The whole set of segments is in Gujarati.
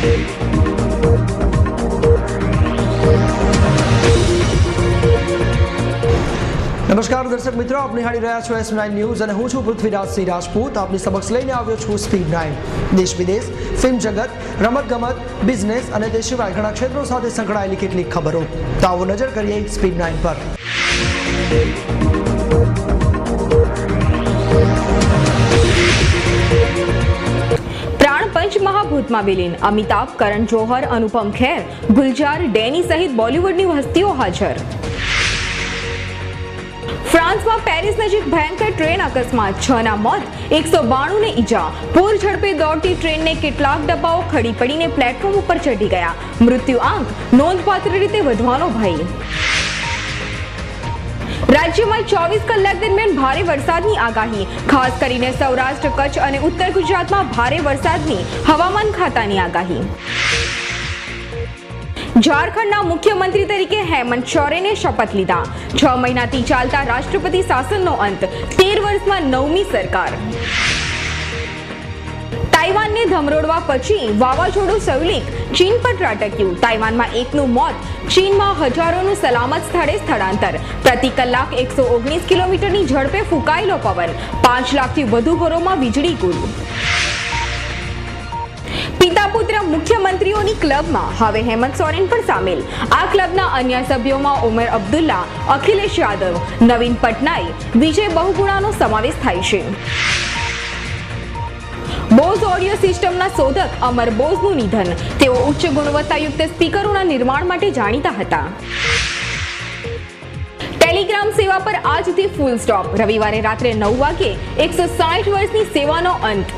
નમસ્કાર દર્શક મિત્રો, આપ નિહાળી રહ્યા છો S9 ન્યૂઝ અને હું છું પૃથ્વીરાજસિંહ રાજપૂત. આપની સમક્ષ લઈને આવ્યો છું સ્પીડ 9. દેશ વિદેશ, ફિલ્મ જગત, રમતગમત, બિઝનેસ અને તે સિવાય ઘણા ક્ષેત્રો સાથે સંકળાયેલી કેટલીક ખબરો. તો આવો નજર કરીએ સ્પીડ 9 પર. પ્રાણપંચ મહાભૂતમાં વિલીન અમિતાભ, કરણ જોહર, અનુપમ ખેર, ગુલजार, ડેની સહિત બોલિવૂડની હસ્તીઓ હાજર. ફ્રાન્સમાં પેરિસ નજીક ભયંકર ટ્રેન અકસ્માત, 6 ના મોત, 192 ને ઈજા. પૂર ઝડપે દોડતી ટ્રેનને કેટલાક ડબ્બાઓ ખડી પડીને પ્લેટફોર્મ ઉપર ચઢી ગયા. મૃત્યુ આંક નોંધપાત્ર રીતે વધવાનો ભય. રાજ્યમાં 24 કલાક દરમિયાન ભારે વરસાદની આગાહી, ખાસ કરીને સૌરાષ્ટ્ર, કચ્છ અને ઉત્તર ગુજરાતમાં ભારે વરસાદની હવામાન ખાતાની આગાહી. ઝારખંડના મુખ્યમંત્રી તરીકે હેમંત સોરેને શપથ લીધા. 6 મહિનાથી ચાલતા રાષ્ટ્રપતિ શાસનનો અંત, 13 વર્ષમાં 9મી સરકાર. તાઇવાનને ધમરોડવા પછી વાવાઝોડું સૌલિક ચીન પર ત્રાટક્યું. તાઇવાનમાં 1નું મોત, ચીનમાં હજારોનું સલામત સ્થળે સ્થળાંતર. પ્રતિ કલાક 119 કિલોમીટરની ઝડપે ફૂંકાયેલો પવન, 5 લાખથી વધુ ઘરોમાં વીજળી ગુલ. પિતા પુત્ર મુખ્યમંત્રીઓની ક્લબમાં હવે હેમંત સોરેન પણ સામેલ. આ ક્લબના અન્ય સભ્યોમાં ઉમર અબ્દુલ્લા, અખિલેશ યાદવ, નવીન પટનાયક, વિજય બહુગુણાનો સમાવેશ થાય છે. બોઝ ઓડિયો સિસ્ટમના શોધક અમર બોઝનું નિધન. તેઓ ઉચ્ચ ગુણવત્તાયુક્ત સ્પીકરોના નિર્માણ માટે જાણીતા હતા. ટેલિગ્રામ સેવા પર આજથી ફૂલ સ્ટોપ. રવિવારે રાત્રે 9 વાગ્યે 160 વર્ષની સેવાનો અંત.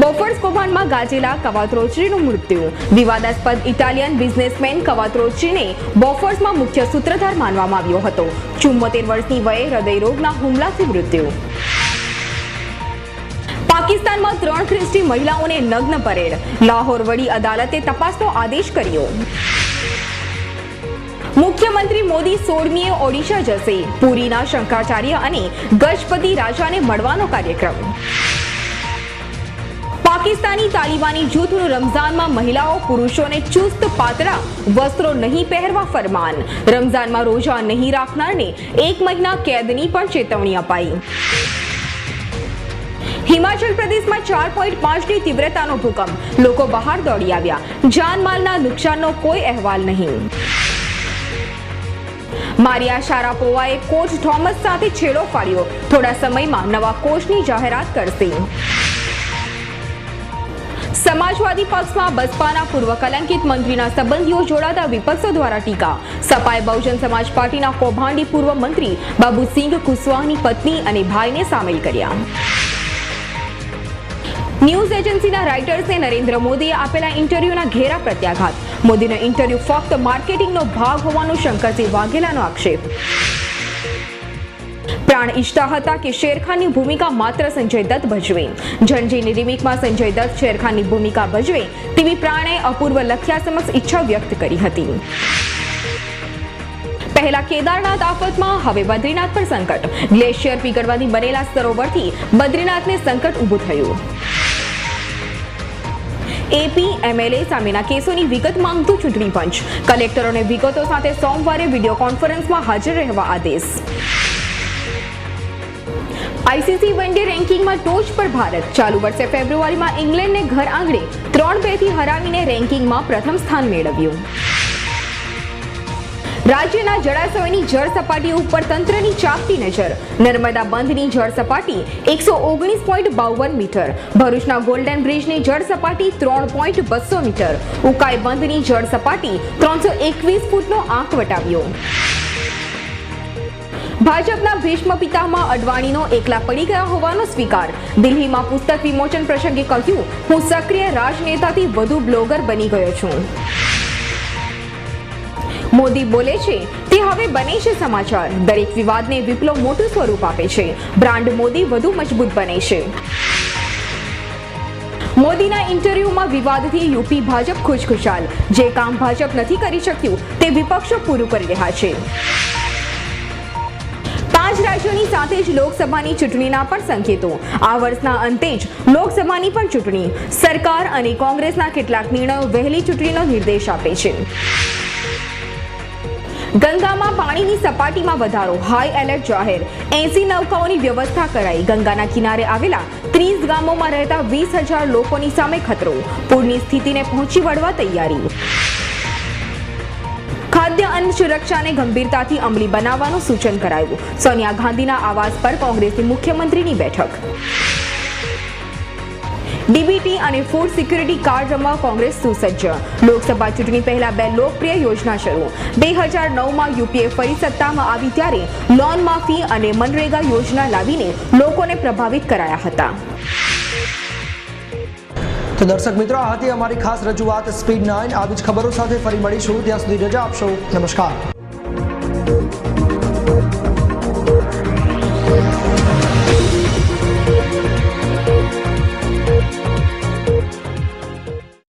બોફોર્સ કૌભાંડમાં ગાજેલા કવાત્રોચરીનું મૃત્યુ. વિવાદાસ્પદ ઇટાલિયન બિઝનેસમેન કવાત્રોચરીને બોફોર્સમાં મુખ્ય સૂત્રધાર માનવામાં આવ્યો હતો. 74 વર્ષની વયે હૃદયરોગના હુમલાથી મૃત્યુ. પાકિસ્તાનમાં 3 ખ્રિસ્તી મહિલાઓને નગ્ન પરેડ. લાહોર વડી અદાલતે તપાસનો આદેશ કર્યો. મુખ્યમંત્રી મોદી 16મીએ ઓડિશા જશે. પુરીના શંકરાચાર્ય અને ગજપતિ રાજાને મળવાનો કાર્યક્રમ. પાકિસ્તાની તાલિબાની જૂથનું રમઝાનમાં મહિલાઓ પુરુષોને ચુસ્ત પાતળા વસ્ત્રો નહીં પહેરવા ફરમાન. રમઝાનમાં રોજા નહીં રાખનારને 1 મહિના કેદની પણ ચેતવણી અપાઈ. હિમાચલ પ્રદેશમાં 4.5ની તીવ્રતાનો ભૂકંપ. લોકો બહાર દોડી આવ્યા. જાનમાલના નુકસાનનો કોઈ અહેવાલ નહીં. મારિયા શારાપોવાએ કોચ થોમસ સાથે છેડો ફાડ્યો. થોડા સમયમાં નવા કોચની જાહેરાત કરશે. સમાજવાદી પક્ષમાં બસપાના પૂર્વ કલંકિત મંત્રીના સંબંધીઓ જોડાતા વિપક્ષો દ્વારા ટીકા. સપાએ બહુજન સમાજ પાર્ટીના કૌભાંડી પૂર્વ મંત્રી બાબુસિંહ કુશવાહાની પત્ની અને ભાઈને સામેલ કર્યા. ન્યૂઝ એજન્સીના રાઇટર્સને નરેન્દ્ર મોદીએ આપેલા ઇન્ટરવ્યુના ઘેરા પ્રત્યાઘાત. મોદીનો ઇન્ટરવ્યુ ફક્ત માર્કેટિંગનો ભાગ હોવાનો શંકરસિંહ વાઘેલાનો આક્ષેપ. પ્રાણ ઈચ્છતા હતા કે શેરખાનની ભૂમિકા માત્ર સંજય દત્ત ભજવે. જંજીરની રિમેકમાં સંજય દત્ત શેરખાનની ભૂમિકા ભજવે તેવી પ્રાણે અપૂર્વ લખ્યા સમક્ષ ઈચ્છા વ્યક્ત કરી હતી. પહેલા કેદારનાથ આફતમાં, હવે બદ્રીનાથ પર સંકટ. ગ્લેશિયર પીગળવાથી બનેલા સરોવરથી બદ્રીનાથને સંકટ ઊભું થયું. એપી એમએલએ સામેના કેસોની વિગત માંગતું ચૂંટણી પંચ. કલેક્ટરોને વિગતો સાથે સોમવારે વિડીયો કોન્ફરન્સમાં હાજર રહેવા આદેશ. આઈસીસી વન ડે રેન્કિંગમાં ટોચ પર ભારત. ચાલુ વર્ષે ફેબ્રુઆરીમાં ઇંગ્લેન્ડને ઘર આંગણે 3-2થી હરાવીને રેન્કિંગમાં પ્રથમ સ્થાન મેળવ્યું. રાજ્યના જળાશયોની જળ સપાટી ઉપર તંત્રની ચાંપતી નજર. નર્મદા બંધની જળ સપાટી 119.52 મીટર. ભરૂચના ગોલ્ડન બ્રિજની જળ સપાટી 3.200 મીટર. ઉકાઈ બંધની જળ સપાટી 321 ફૂટનો આંક વટાવ્યો. ભાજપના ભીષ્મ પિતામાં અડવાણીનો એકલા પડી ગયા હોવાનો સ્વીકાર. દિલ્હીમાં પુસ્તક વિમોચન પ્રસંગે કહ્યું, હું સક્રિય રાજનેતાથી વધુ બ્લોગર બની ગયો છું. મોદી બોલે છે તે હવે બને છે સમાચાર. દરેક વિવાદને વિપ્લવ મોટું સ્વરૂપ આપે છે. બ્રાન્ડ મોદી વધુ મજબૂત બને છે. મોદીના ઇન્ટરવ્યુમાં વિવાદથી યુપી ભાજપ ખુશખુશાલ. જે કામ ભાજપ નથી કરી શક્યું તે વિપક્ષો પૂરું કરી રહ્યા છે. જ રાજ્યોની સાથે જ લોકસભાની ચૂંટણીના પણ સંકેતો. આ વર્ષના અંતે જ લોકસભાની પણ ચૂંટણી. સરકાર અને કોંગ્રેસના કેટલાક નિર્ણયો વહેલી ચૂંટણીનો નિર્દેશ આપે છે. ગંગામાં પાણીની સપાટીમાં વધારો, હાઈ એલર્ટ જાહેર. 80 નૌકાઓની વ્યવસ્થા કરાઈ. ગંગાના કિનારે આવેલા 30 ગામોમાં રહેતા 20,000 લોકોની સામે ખતરો. પૂરની સ્થિતિને પહોંચી વળવા તૈયારી. ખાદ્ય અન્ન સુરક્ષાને ગંભીરતાથી અમલી બનાવવાનું સૂચન કરાયું. સોનિયા ગાંધીના આવાસ પર કોંગ્રેસની મુખ્યમંત્રીની બેઠક. ડીબીટી અને ફૂડ સિક્યુરિટી કાર્ડ રમવા કોંગ્રેસ સુસજ્જ. લોકસભા ચૂંટણી પહેલા 2 લોકપ્રિય યોજના શરૂ. 2009માં યુપીએ ફરી સત્તામાં આવી ત્યારે લોન માફી અને મનરેગા યોજના લાવીને લોકોને પ્રભાવિત કરાયા હતા. તો દર્શક મિત્રો, આ હતી અમારી ખાસ રજૂઆત સ્પીડ 9. આવી જ ખબરો સાથે ફરી મળીશું. ત્યાં સુધી રજા આપશો. નમસ્કાર.